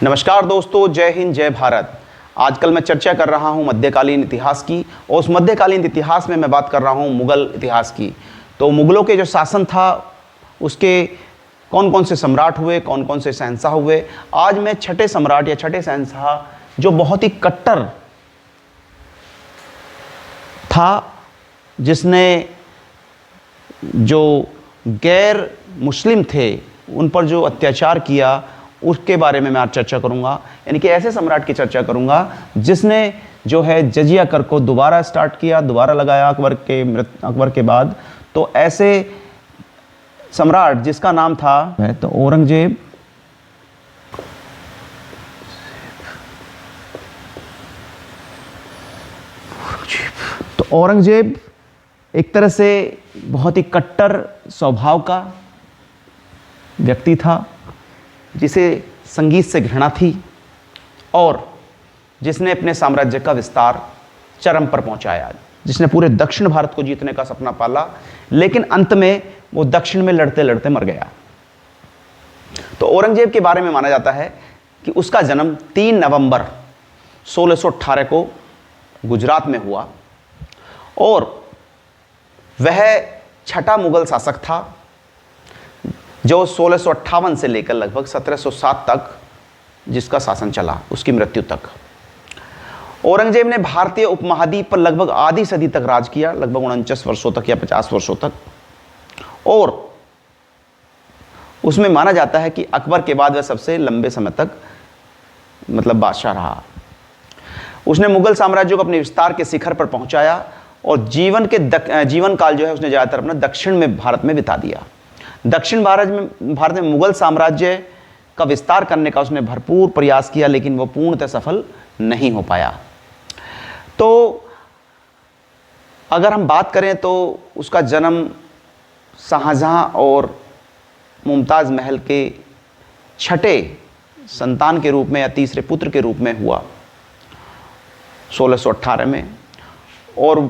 नमस्कार दोस्तों, जय हिंद जय भारत। आजकल मैं चर्चा कर रहा हूं मध्यकालीन इतिहास की, और उस मध्यकालीन इतिहास में मैं बात कर रहा हूं मुगल इतिहास की। तो मुगलों के जो शासन था उसके कौन कौन से सम्राट हुए, कौन कौन से शहंशाह हुए। आज मैं छठे सम्राट या छठे शहंशाह जो बहुत ही कट्टर था, जिसने जो गैर मुस्लिम थे उन पर जो अत्याचार किया, उसके बारे में मैं आज चर्चा करूंगा। यानी कि ऐसे सम्राट की चर्चा करूंगा जिसने जो है जजिया कर को दोबारा स्टार्ट किया, दोबारा लगाया अकबर के बाद। तो ऐसे सम्राट जिसका नाम था तो औरंगजेब। तो औरंगजेब एक तरह से बहुत ही कट्टर स्वभाव का व्यक्ति था, जिसे संगीत से घृणा थी और जिसने अपने साम्राज्य का विस्तार चरम पर पहुंचाया, जिसने पूरे दक्षिण भारत को जीतने का सपना पाला, लेकिन अंत में वो दक्षिण में लड़ते लड़ते मर गया। तो औरंगजेब के बारे में माना जाता है कि उसका जन्म 3 नवंबर 1618 को गुजरात में हुआ और वह छठा मुगल शासक था जो 1658 से लेकर लगभग 1707 तक जिसका शासन चला, उसकी मृत्यु तक। औरंगजेब ने भारतीय उपमहाद्वीप पर लगभग आधी सदी तक राज किया, लगभग 49 वर्षों तक या 50 वर्षों तक। और उसमें माना जाता है कि अकबर के बाद वह सबसे लंबे समय तक बादशाह रहा। उसने मुगल साम्राज्य को अपने विस्तार के शिखर पर पहुंचाया और जीवन काल जो है उसने ज़्यादातर अपना दक्षिण में भारत में बिता दिया। दक्षिण भारत में मुगल साम्राज्य का विस्तार करने का उसने भरपूर प्रयास किया, लेकिन वह पूर्णतः सफल नहीं हो पाया। तो अगर हम बात करें तो उसका जन्म शाहजहां और मुमताज़ महल के छठे संतान के रूप में या तीसरे पुत्र के रूप में हुआ 1618 में। और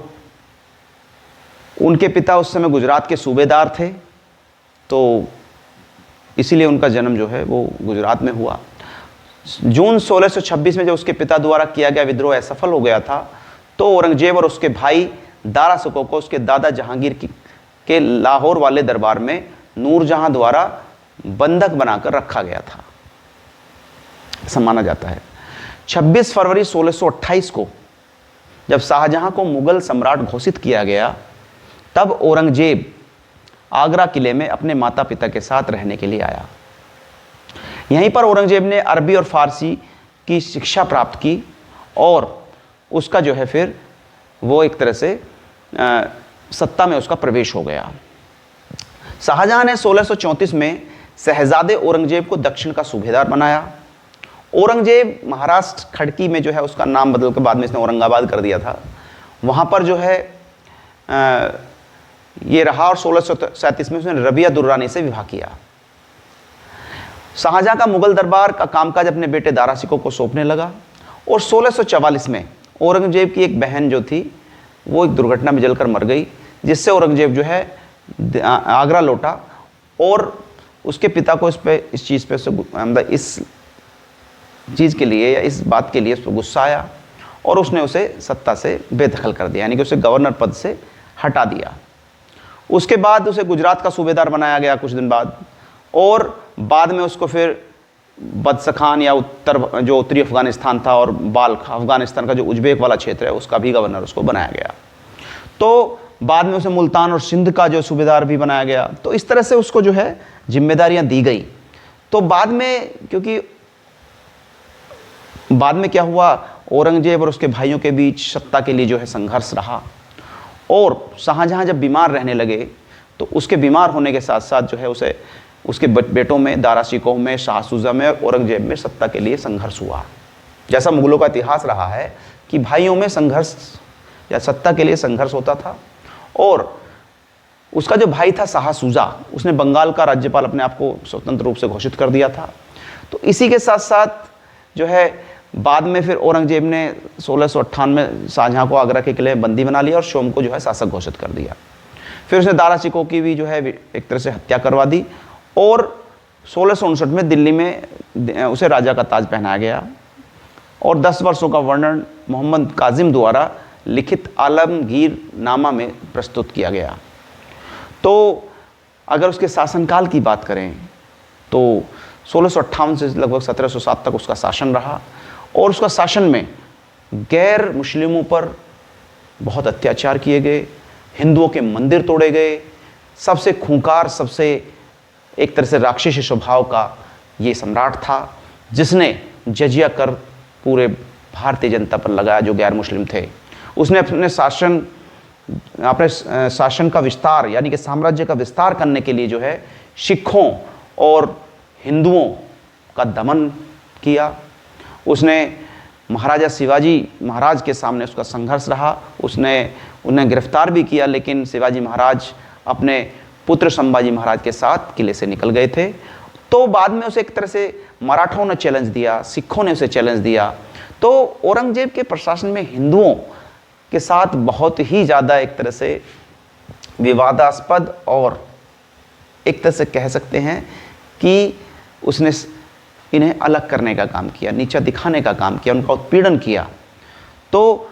उनके पिता उस समय गुजरात के सूबेदार थे, तो इसीलिए उनका जन्म जो है वो गुजरात में हुआ। जून 1626 में जब उसके पिता द्वारा किया गया विद्रोह असफल हो गया था, तो औरंगजेब और उसके भाई दारा शिकोह को उसके दादा जहांगीर के लाहौर वाले दरबार में नूरजहां द्वारा बंधक बनाकर रखा गया था, ऐसा माना जाता है। 26 फरवरी 1628 को जब शाहजहां को मुगल सम्राट घोषित किया गया, तब औरंगजेब आगरा किले में अपने माता पिता के साथ रहने के लिए आया। यहीं पर औरंगजेब ने अरबी और फारसी की शिक्षा प्राप्त की और उसका जो है फिर वो एक तरह से सत्ता में उसका प्रवेश हो गया। शाहजहां ने 1634 में शहजादे औरंगजेब को दक्षिण का सूबेदार बनाया। औरंगजेब महाराष्ट्र खड़की में जो है उसका नाम बदल कर बाद में इसने औरंगाबाद कर दिया था, वहाँ पर जो है ये रहा और 1637 में उसने रबिया दुर्रानी से विवाह किया। शाहजहां का मुगल दरबार का कामकाज अपने बेटे दारा शिकोह को सौंपने लगा और 1644 में औरंगजेब की एक बहन जो थी वो एक दुर्घटना में जलकर मर गई, जिससे औरंगजेब जो है आगरा लौटा और उसके पिता को इस चीज़ के लिए या इस बात के लिए उस पर गुस्सा आया और उसने उसे सत्ता से बेदखल कर दिया, यानी कि उसे गवर्नर पद से हटा दिया। उसके बाद उसे गुजरात का सूबेदार बनाया गया कुछ दिन बाद, और बाद में उसको फिर बदसखान या उत्तरी अफगानिस्तान था और बाल्ख अफगानिस्तान का जो उज्बेक वाला क्षेत्र है उसका भी गवर्नर उसको बनाया गया। तो बाद में उसे मुल्तान और सिंध का जो सूबेदार भी बनाया गया। तो इस तरह से उसको जो है जिम्मेदारियां दी गई। तो बाद में क्या हुआ, औरंगजेब और उसके भाइयों के बीच सत्ता के लिए जो है संघर्ष रहा और शाहजहां जब बीमार रहने लगे तो उसके बीमार होने के साथ साथ जो है उसे उसके बेटों में दारा शिकोह में, शाह सूजा में और औरंगजेब में सत्ता के लिए संघर्ष हुआ। जैसा मुगलों का इतिहास रहा है कि भाइयों में संघर्ष या सत्ता के लिए संघर्ष होता था। और उसका जो भाई था शाह सूजा, उसने बंगाल का राज्यपाल अपने आप को स्वतंत्र रूप से घोषित कर दिया था। तो इसी के साथ साथ जो है बाद में फिर औरंगजेब ने 1658 में शाहजहां को आगरा के किले में बंदी बना लिया और शोम को जो है शासक घोषित कर दिया। फिर उसने दारा शिकोह की भी जो है एक तरह से हत्या करवा दी और 1659 में दिल्ली में उसे राजा का ताज पहनाया गया और 10 वर्षों का वर्णन मोहम्मद काजिम द्वारा लिखित आलमगीर नामा में प्रस्तुत किया गया। तो अगर उसके शासनकाल की बात करें तो 1658 से लगभग 1707 तक उसका शासन रहा और उसका शासन में गैर मुस्लिमों पर बहुत अत्याचार किए गए, हिंदुओं के मंदिर तोड़े गए। सबसे खूंखार, सबसे एक तरह से राक्षसी स्वभाव का ये सम्राट था जिसने जजिया कर पूरे भारतीय जनता पर लगाया जो गैर मुस्लिम थे। उसने अपने शासन का विस्तार यानी कि साम्राज्य का विस्तार करने के लिए जो है सिखों और हिंदुओं का दमन किया। उसने महाराजा शिवाजी महाराज के सामने उसका संघर्ष रहा, उसने उन्हें गिरफ्तार भी किया, लेकिन शिवाजी महाराज अपने पुत्र संभाजी महाराज के साथ किले से निकल गए थे। तो बाद में उसे एक तरह से मराठों ने चैलेंज दिया, सिखों ने उसे चैलेंज दिया। तो औरंगजेब के प्रशासन में हिंदुओं के साथ बहुत ही ज़्यादा एक तरह से विवादास्पद और एक तरह से कह सकते हैं कि उसने इन्हें अलग करने का काम किया, नीचा दिखाने का काम किया, उनका उत्पीड़न किया। तो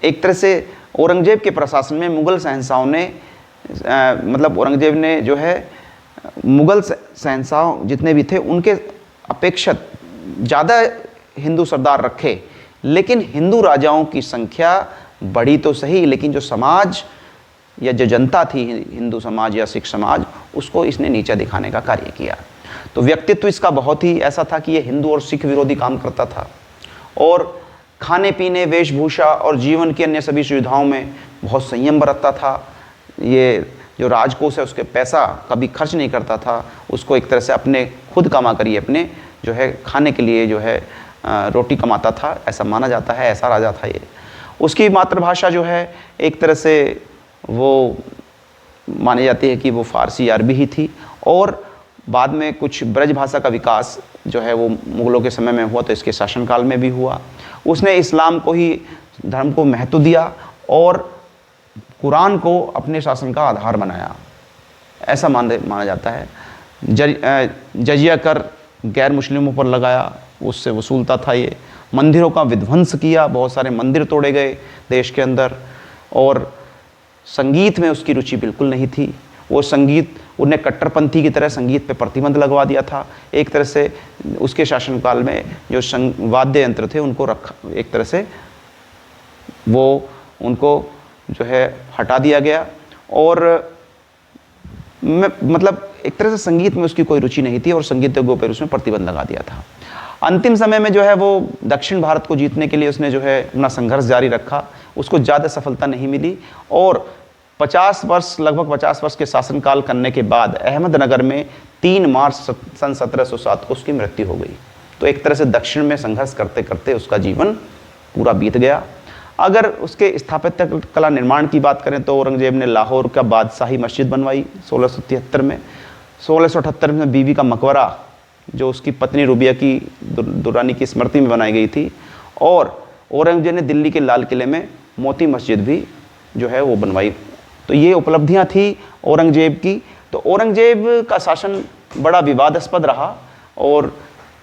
एक तरह से औरंगजेब के प्रशासन में मुग़ल शहंशाहों ने मतलब औरंगजेब ने जो है मुग़ल शहंशाह जितने भी थे उनके अपेक्षा ज़्यादा हिंदू सरदार रखे, लेकिन हिंदू राजाओं की संख्या बढ़ी तो सही, लेकिन जो समाज या जो जनता थी, हिंदू समाज या सिख समाज, उसको इसने नीचा दिखाने का कार्य किया। तो व्यक्तित्व इसका बहुत ही ऐसा था कि ये हिंदू और सिख विरोधी काम करता था और खाने पीने, वेशभूषा और जीवन की अन्य सभी सुविधाओं में बहुत संयम बरतता था। ये जो राजकोष है उसके पैसा कभी खर्च नहीं करता था, उसको एक तरह से अपने खुद कमा करिए अपने जो है खाने के लिए जो है रोटी कमाता था, ऐसा माना जाता है, ऐसा राजा था ये। उसकी मातृभाषा जो है एक तरह से वो मानी जाती है कि वो फ़ारसी अरबी ही थी और बाद में कुछ ब्रज भाषा का विकास जो है वो मुग़लों के समय में हुआ, तो इसके शासनकाल में भी हुआ। उसने इस्लाम को ही धर्म को महत्व दिया और कुरान को अपने शासन का आधार बनाया, ऐसा माना जाता है। जजिया कर गैर मुस्लिमों पर लगाया, उससे वसूलता था ये। मंदिरों का विध्वंस किया, बहुत सारे मंदिर तोड़े गए देश के अंदर। और संगीत में उसकी रुचि बिल्कुल नहीं थी, वो संगीत उन्हें कट्टरपंथी की तरह संगीत पे प्रतिबंध लगवा दिया था। एक तरह से उसके शासनकाल में जो वाद्य यंत्र थे उनको एक तरह से वो उनको जो है हटा दिया गया और मतलब एक तरह से संगीत में उसकी कोई रुचि नहीं थी और संगीतज्ञों पर उसने प्रतिबंध लगा दिया था। अंतिम समय में जो है वो दक्षिण भारत को जीतने के लिए उसने जो है अपना संघर्ष जारी रखा, उसको ज़्यादा सफलता नहीं मिली और 50 वर्ष लगभग 50 वर्ष के शासनकाल करने के बाद अहमदनगर में 3 मार्च सन 1707 को उसकी मृत्यु हो गई। तो एक तरह से दक्षिण में संघर्ष करते करते उसका जीवन पूरा बीत गया। अगर उसके स्थापत्य कला निर्माण की बात करें तो औरंगजेब ने लाहौर का बादशाही मस्जिद बनवाई 1673 में। 1678 में बीबी का मकबरा जो उसकी पत्नी रुबिया की दुरानी की स्मृति में बनाई गई थी और औरंगजेब ने दिल्ली के लाल किले में मोती मस्जिद भी जो है वो बनवाई। तो ये उपलब्धियां थी औरंगजेब की। तो औरंगजेब का शासन बड़ा विवादास्पद रहा और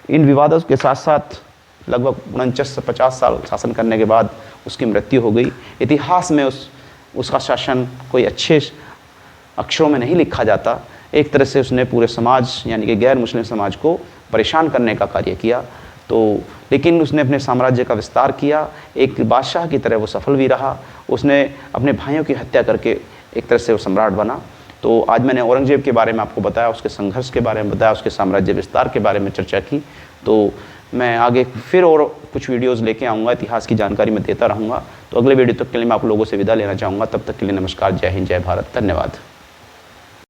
इन विवादों के साथ साथ लगभग 49 से 50 साल शासन करने के बाद उसकी मृत्यु हो गई। इतिहास में उसका शासन कोई अच्छे अक्षरों में नहीं लिखा जाता। एक तरह से उसने पूरे समाज यानी कि गैर मुस्लिम समाज को परेशान करने का कार्य किया। तो लेकिन उसने अपने साम्राज्य का विस्तार किया, एक बादशाह की तरह वो सफल भी रहा। उसने अपने भाइयों की हत्या करके एक तरह से वो सम्राट बना। तो आज मैंने औरंगजेब के बारे में आपको बताया, उसके संघर्ष के बारे में बताया, उसके साम्राज्य विस्तार के बारे में चर्चा की। तो मैं आगे फिर और कुछ वीडियोज़ लेके आऊँगा, इतिहास की जानकारी मैं देता रहूँगा। तो अगले वीडियो तक के लिए मैं आप लोगों से विदा लेना चाहूँगा। तब तक के लिए नमस्कार, जय हिंद, जय भारत, धन्यवाद।